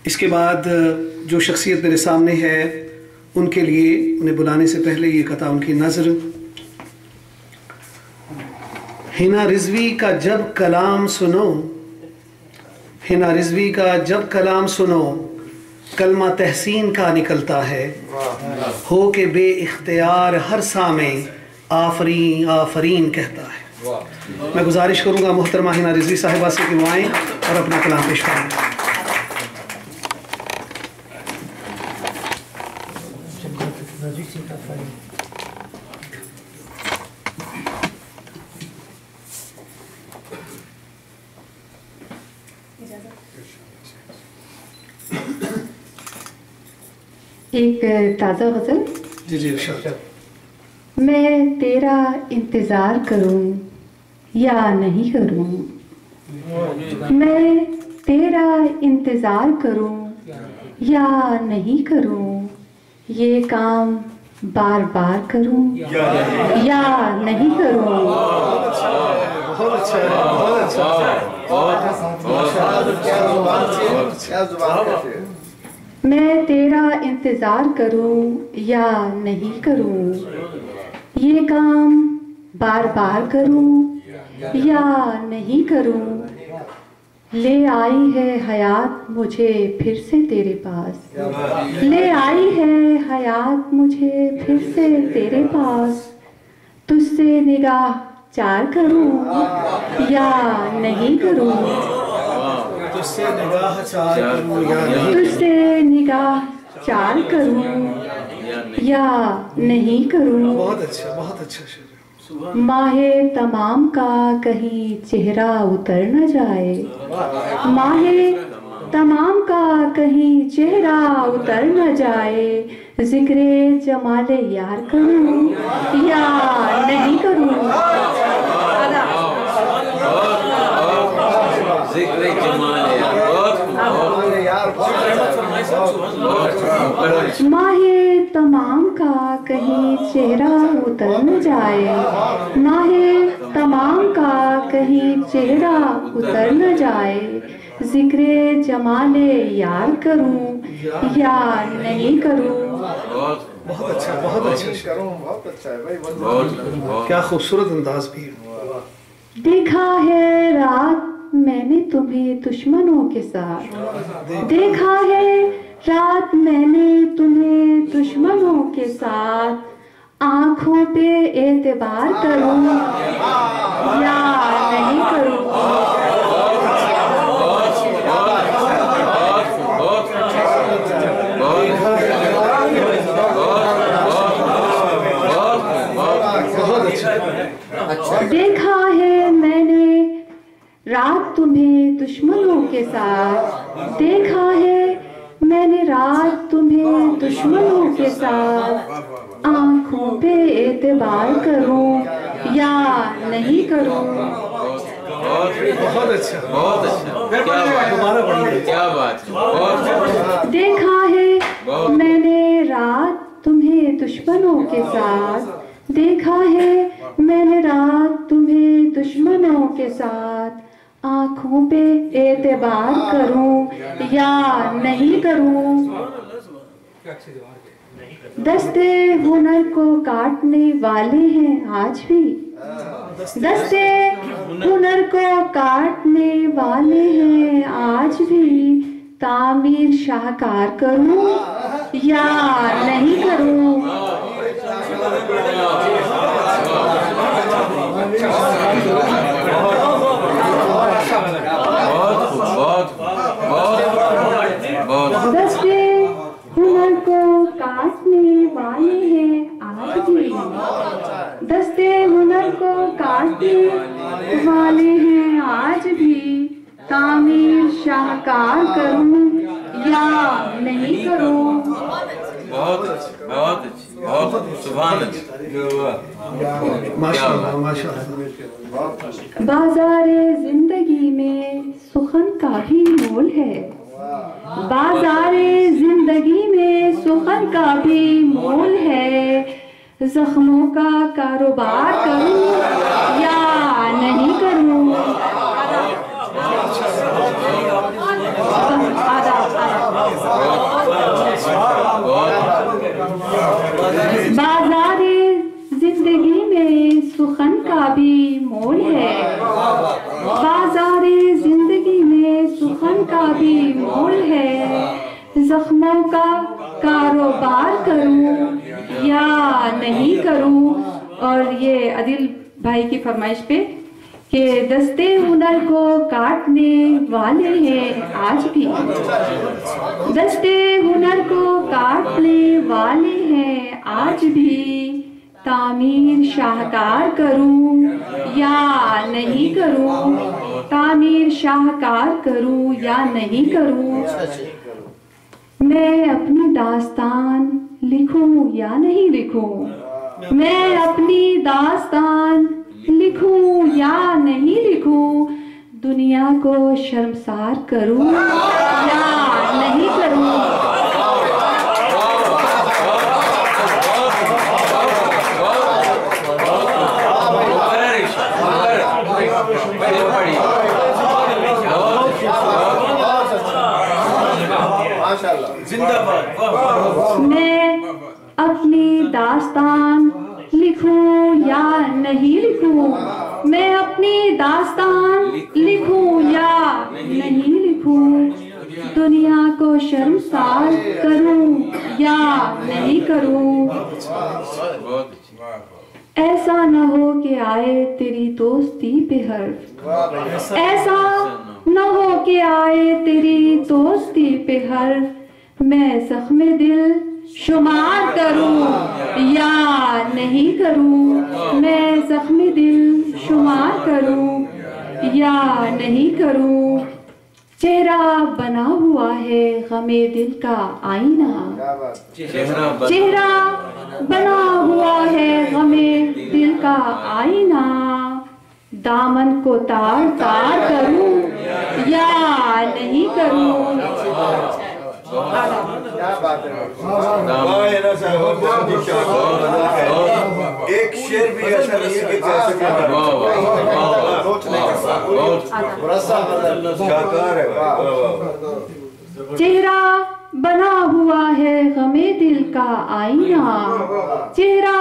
इसके बाद जो शख्सियत मेरे सामने है उनके लिए उन्हें बुलाने से पहले ये कथा उनकी नज़र। हिना रिजवी का जब कलाम सुनो, हिना रिजवी का जब कलाम सुनो, कलमा तहसीन का निकलता है, हो के बे इख्तियार हर सामे आफरीन आफरीन कहता है। मैं गुजारिश करूँगा मोहतरमा हिना रिजवी साहिबा से कि वो आएँ और अपना कलाम पेश करें। एक ताज़ा गज़ल। जी जी इरशाद। मैं तेरा इंतज़ार करूं या नहीं करूं, मैं तेरा इंतज़ार करूं या नहीं करूं, ये काम बार बार करूं या नहीं करूं। बहुत अच्छा है, बहुत अच्छा। मैं तेरा इंतज़ार करूं या नहीं करूं, ये काम बार बार करूं या नहीं करूं। ले आई है हयात मुझे फिर से तेरे पास, ले आई है हयात मुझे फिर से तेरे पास। तुझसे निगाह चार करूं या नहीं करूं, तुझसे निगाह चार करूं या नहीं, तुझसे निगाह चार करूं या नहीं करूं। बहुत अच्छा, बहुत अच्छा शेर। माहे तमाम का कहीं चेहरा उतर न जाए, माहे तमाम का कहीं चेहरा उतर न जाए। जिक्रे जमाले यार करूं या नहीं करूं, जिक्रे जमाले माहे तमाम का कहीं चेहरा उतर न जाए, माहे तमाम का कहीं चेहरा उतर न जाए। जिक्रे जमाले यार करूं या नहीं करूं। बहुत अच्छा, बहुत अच्छा, बहुत अच्छा है भाई, क्या खूबसूरत अंदाज भी है। देखा है रात मैंने तुम्हें दुश्मनों के साथ, देखा है रात मैंने तुम्हें दुश्मनों के साथ। आंखों पे एतबार करूं या नहीं करूं, देखा है मैंने रात तुम्हें दुश्मनों के साथ, देखा है मैंने रात तुम्हें दुश्मनों के साथ। आंखों पे एतबार करूं या नहीं करूं। बहुत अच्छा, बहुत अच्छा, दोबारा पढ़िए। क्या बात। देखा है मैंने रात तुम्हें दुश्मनों के साथ, देखा है मैंने रात तुम्हें दुश्मनों के साथ। आंखों पे एतबार करूं या नहीं करूं। दस्ते हुनर को काटने वाले हैं आज भी, दस्ते हुनर को काटने वाले हैं आज भी। तामीर शाहकार करूं या नहीं करूं। दस्ते हुनर को काटने वाले हैं आज भी, दस्ते हुनर को काटने वाले हैं आज भी। तामीर शाहकार करूं या नहीं करूं। बहुत अच्छी, बहुत अच्छी, बहुत सुभान अल्लाह, माशाअल्लाह, माशाअल्लाह। बाजारे जिंदगी में सुखन का भी मोल है, बाजारे जिंदगी में सुखन का भी मोल है। जख्मों का कारोबार करूं या नहीं करूं। बाजारे जिंदगी में सुखन का भी मोल है, बाजारे जिंदगी में सुखन का भी मोल है। जख्मों का कारोबार करूं या नहीं करूं। और ये आदिल भाई की फरमाइश पे कि दस्ते हुनर को काटने वाले हैं आज भी, दस्ते हुनर को काटने वाले हैं आज भी। तामीर शाहकार करूं या नहीं करूं, तामीर शाहकार करूं या नहीं करूं। मैं अपनी दास्तान लिखूं या नहीं लिखूं, मैं अपनी दास्तान लिखूं या नहीं लिखूं। दुनिया को शर्मसार करूं या नहीं करूं। मैं अपनी दास्तान लिखूं या नहीं लिखूं, मैं अपनी दास्तान लिखूं या नहीं लिखूं। दुनिया को शर्मसार करूं या नहीं करूं। ऐसा न हो कि आए तेरी दोस्ती पे हर्फ, ऐसा न हो कि आए तेरी दोस्ती पे हर्फ। मैं जख्मे दिल शुमार करूं या नहीं करूं, मैं जख्मे दिल शुमार करूं या नहीं करूं। चेहरा बना हुआ है गमे दिल का आईना, चेहरा बना हुआ है गमे दिल का आईना। दामन को तार तार करूं या नहीं करूं। क्या बात है, एक शेर भी ऐसा नहीं है कि चेहरा बना हुआ है गमे दिल का आईना, चेहरा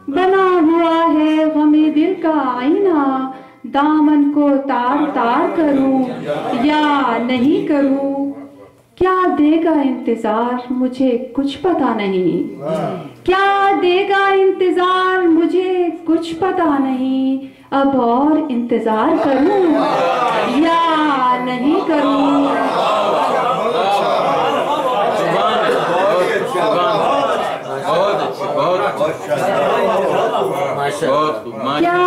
बना हुआ है गमे दिल का आईना। दामन को तार तार करूं या नहीं करूं। क्या देगा इंतजार मुझे कुछ पता नहीं, क्या देगा इंतजार मुझे कुछ पता नहीं। अब और इंतजार करूं या नहीं करूं। क्या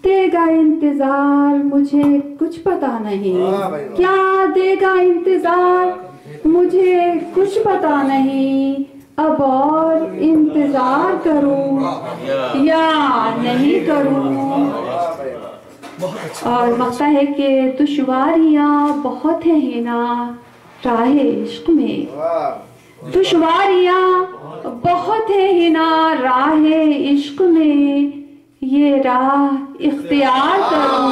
देगा इंतजार मुझे कुछ पता नहीं, क्या देगा इंतजार मुझे कुछ पता नहीं। अब और इंतजार करूं या नहीं करूं। और मकता है कि दुश्वारियां बहुत है हिना राहे इश्क में, दुश्वारियां बहुत है हिना राहे इश्क में। ये राह इख्तियार करूं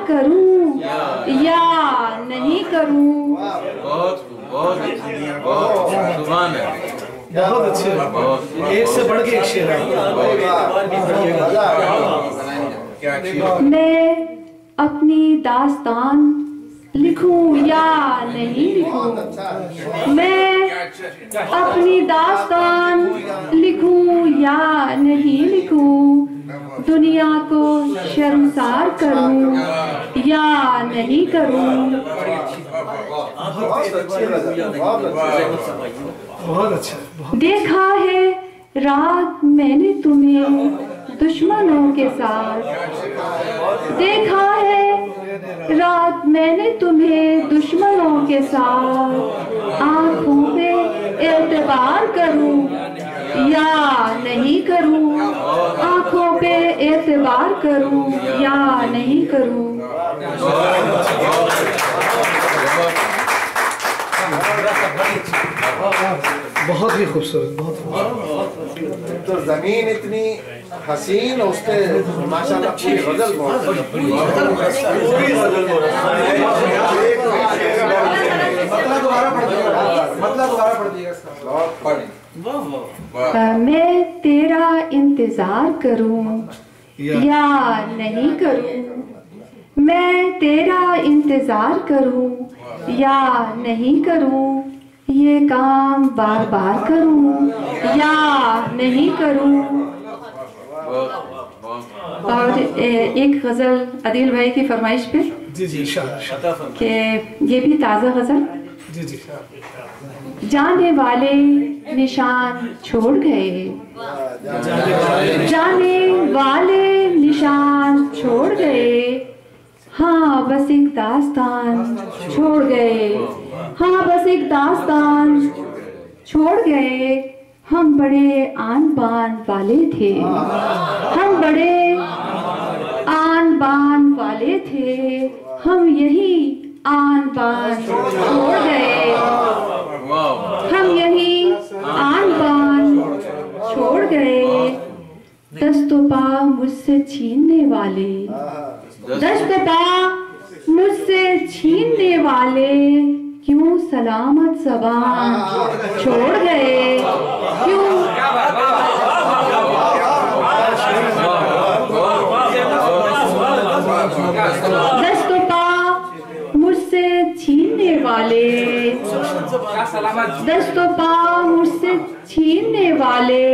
करूं या नहीं करूं। बहुत अच्छे, एक से बढ़ के एक शेर है। मैं अपनी दास्तान लिखूं या नहीं लिखूं, मैं अपनी दास्तान लिखूं या नहीं लिखूं। दुनिया को शर्मसार करूं या नहीं करूं। बहुत अच्छा। देखा है रात मैंने तुम्हें दुश्मनों के साथ, देखा है रात मैंने तुम्हें दुश्मनों के साथ। आंखों पे एतबार करूं या नहीं करूं, आंखों पे एतबार करूं या नहीं करूं। बहुत ही खूबसूरत, बहुत खूबसूरत। तो जमीन इतनी हसीन, उस पे माशाल्लाह पूरी गजल मैं तेरा इंतजार करूं या नहीं करूं, मैं तेरा इंतजार करूं या नहीं करूं, ये काम बार बार करूं या नहीं करूं। और एक गजल अदील भाई की फरमाइश पे जी जी इंशाअल्लाह कि ये भी ताज़ा गजल। जी जी। जाने वाले निशान छोड़ गए, जाने वाले निशान छोड़ गए, हाँ बस एक दास्तान छोड़ गए, हाँ बस एक दास्तान छोड़ गए। हम बड़े आन बान वाले थे, हम बड़े आन बान वाले थे, हम यही आन बान छोड़ गए, हम यही आन बान छोड़ गए। दस्तो पा मुझसे छीनने वाले, दस्तो पा मुझसे छीनने वाले, क्यों सलामत ज़बान छोड़ गए, क्यों दस्तो पा मुझसे छीनने वाले, दस्तो पा मुझसे छीनने वाले,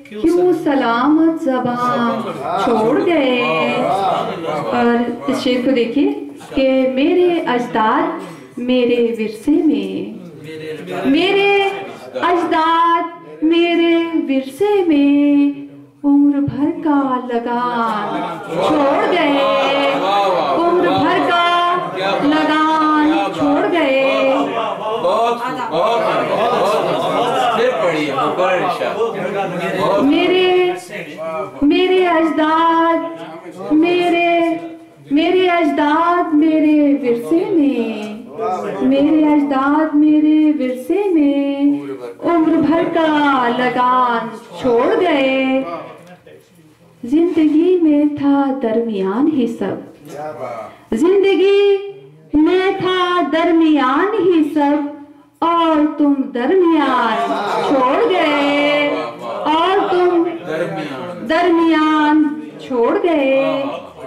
क्यों सलामत ज़बान छोड़ गए। और इस शेर को देखिए कि मेरे अजदाद मेरे विरसे में, मेरे अजदाद मेरे विरसे में, उम्र भर का लगान छोड़ गए, उम्र भर का लगान छोड़ गए। मेरे अजदाद मेरे अजदाद मेरे विरसे में, मेरे अजदाद मेरे विरसे में, उम्र भर का लगान छोड़ गए। जिंदगी में था दरमियान ही सब, जिंदगी में था दरमियान ही सब, और तुम दरमियान छोड़ गए, और तुम दरमियान छोड़ गए।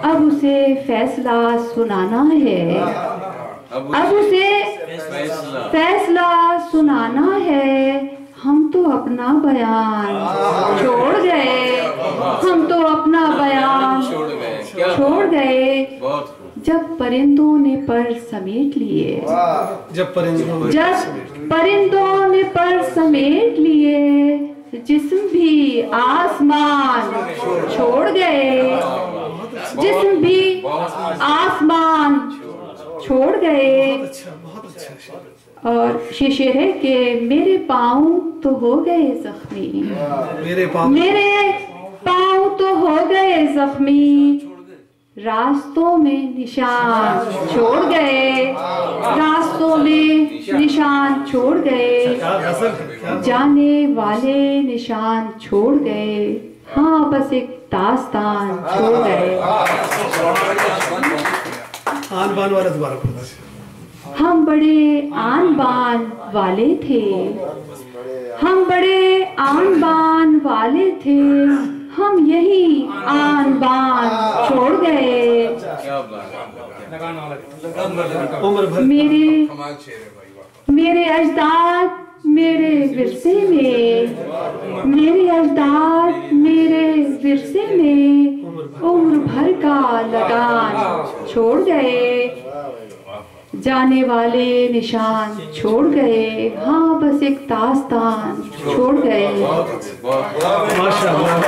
अब उसे फैसला सुनाना है, अब उसे फैसला सुनाना है। हम तो अपना बयान छोड़ गए, हम तो अपना बयान छोड़ गए। जब परिंदों ने पर समेट लिए, जब परिंदों ने पर समेट लिए, जिस्म भी आसमान छोड़ गए, जिस्म भी आसमान छोड़ गए। बहुत अच्छा। और शेर है कि मेरे पाँव तो हो गए जख्मी, मेरे पाँव तो हो गए जख्मी, रास्तों में निशान छोड़ गए, रास्तों में निशान छोड़ गए। जाने वाले निशान छोड़ गए, हाँ बस एक दास्तान छोड़ गए। आन बान वाला दोबारा पढ़ना। हम बड़े आन बान वाले थे, हम बड़े आन बान वाले थे, हम यही आन बान छोड़ गए। उम्र भर मेरे अजदाद मेरे विरसे में, मेरे अजदाद मेरे विरसे में, उम्र भर का लगान छोड़ गए। जाने वाले निशान छोड़ गए, हाँ बस एक दास्तान छोड़ गए। माशाअल्लाह।